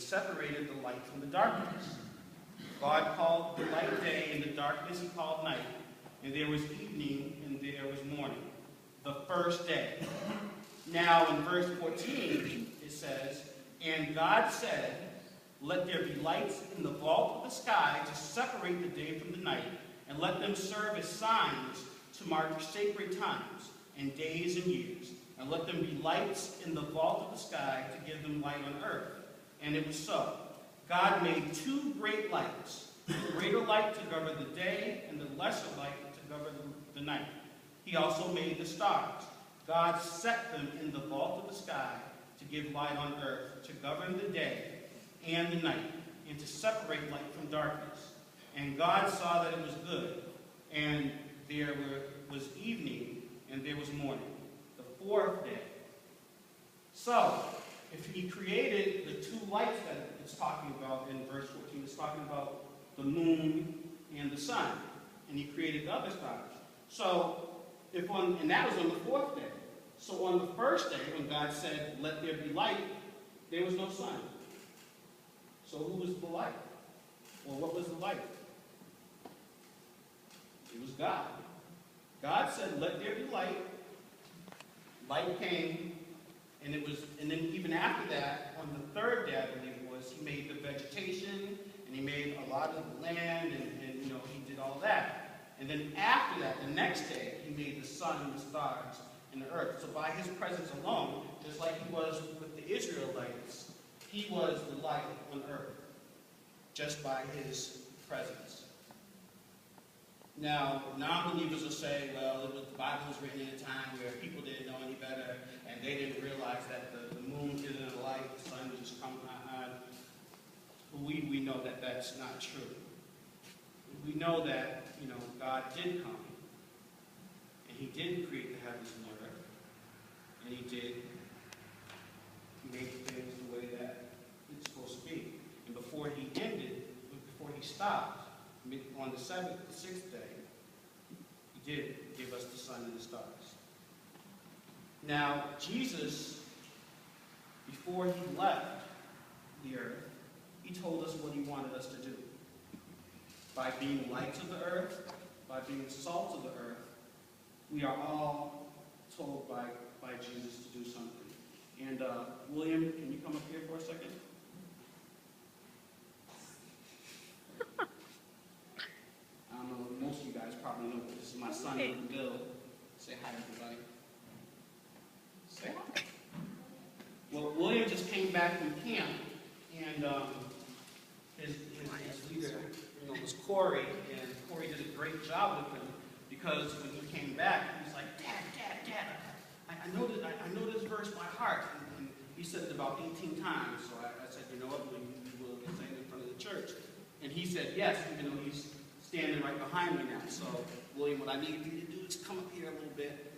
separated the light from the darkness. God called the light day, and the darkness he called night. And there was evening, and there was morning, the first day. Now in verse 14, it says, "And God said, let there be lights in the vault of the sky to separate the day from the night, and let them serve as signs to mark sacred times, and days and years. And let them be lights in the vault of the sky to give them light on earth. And it was so. God made two great lights, the greater light to govern the day, and the lesser light to govern the night. He also made the stars. God set them in the vault of the sky to give light on earth, to govern the day and the night, and to separate light from darkness. And God saw that it was good. And there was evening, and there was morning, the fourth day." So, if he created the two lights that it's talking about in verse 14, it's talking about the moon and the sun. And he created the other stars. So, and that was on the fourth day. So on the first day, when God said, let there be light, there was no sun. So who was the light? Well, what was the light? It was God. God said, let there be light. Light came, and then even after that, on the third day, I believe it was, he made the vegetation, and he made a lot of the land, and he did all that. And then after that, the next day, he made the sun and the stars and the earth. So by his presence alone, just like he was with the Israelites, he was the light on earth, just by his presence. Now, non-believers will say, well, the Bible was written in a time where people didn't know any better, and they didn't realize that the moon isn't a light, the sun was just coming on. We know that that's not true. We know that, God did come, and he did create the heavens and the earth, and he made things the way that it's supposed to be. And before he stopped, on the sixth day, he did give us the sun and the stars. Now, Jesus, before he left the earth, he told us what he wanted us to do. By being lights of the earth, by being salt of the earth, we are all told by Jesus to do something. And William, can you come up here for a second? I don't know, most of you guys probably know, but this is my son, Bill. Say hi, everybody. Say hi. Well, William just came back from camp, and his leader was Corey, and Corey did a great job with him, because when he came back, he was like, Dad, I know this verse by heart. And he said it about 18 times, so I said, you know what, we will say it in front of the church. And he said yes, even though he's standing right behind me now. So, William, what I need you to do is come up here a little bit,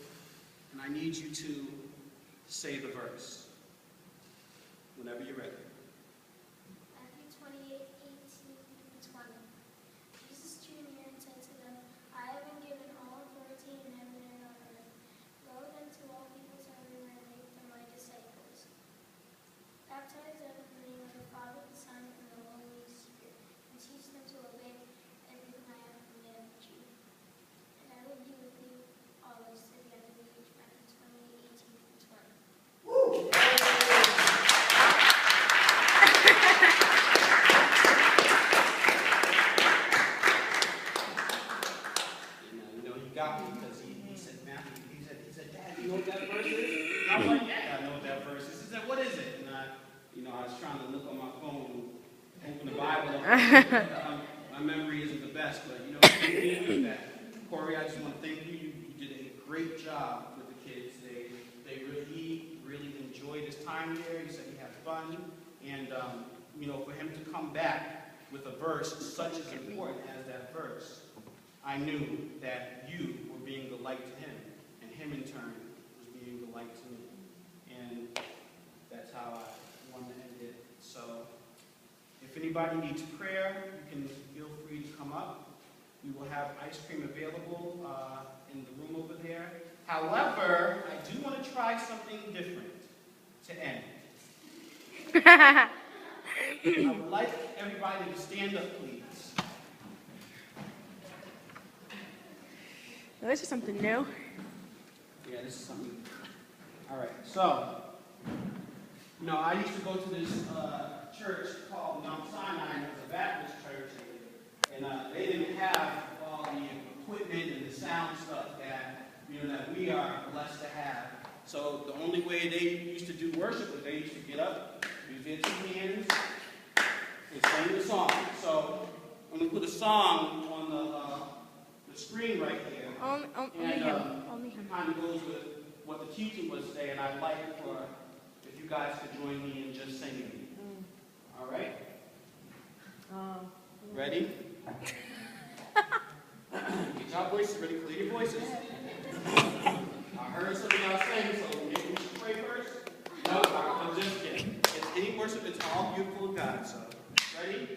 and I need you to say the verse, whenever you're ready. Matthew 28:18-20. Jesus drew near and said to them, I have been given all authority in heaven and on earth. Go then to all peoples everywhere and make them my disciples. Baptize them in the name of the Father, the Son, and the Holy Spirit, and teach them to obey everything I have commanded you. And I will be with you always to the end of the age. Matthew 28:18-20. Woo! He got me because he said, Matthew, he said, Dad, you know what that verse is? And I was like, yeah, I know what that verse is. He said, what is it? And I was trying to look on my phone, open the Bible up. My memory isn't the best, but thank you for that. Corey, I just want to thank you. You did a great job with the kids. They really enjoyed his time here. He said he had fun. And, for him to come back with a verse such as important as that verse, I knew that you were being the light to him, and him in turn was being the light to me. And that's how I wanted to end it. So, if anybody needs prayer, you can feel free to come up. We will have ice cream available in the room over there. However, I do want to try something different to end. I would like everybody to stand up, please. Well, this is something new. Yeah, this is something. All right, so, I used to go to this church called Mount Sinai. It was a Baptist church, and they didn't have all the equipment and the sound stuff that we are blessed to have. So the only way they used to do worship was they used to get up, use their two hands, and sing the song. So I'm going to put a song on the screen right here. Only him. Only him. Kind of goes with what the teaching was saying. I'd like if you guys could join me in just singing. All right? Ready? Get y'all voices ready. Clear your voices. I heard some of y'all sing, so maybe we should pray first? No, I'm just kidding. It's any worship, it's all beautiful to God. So, ready?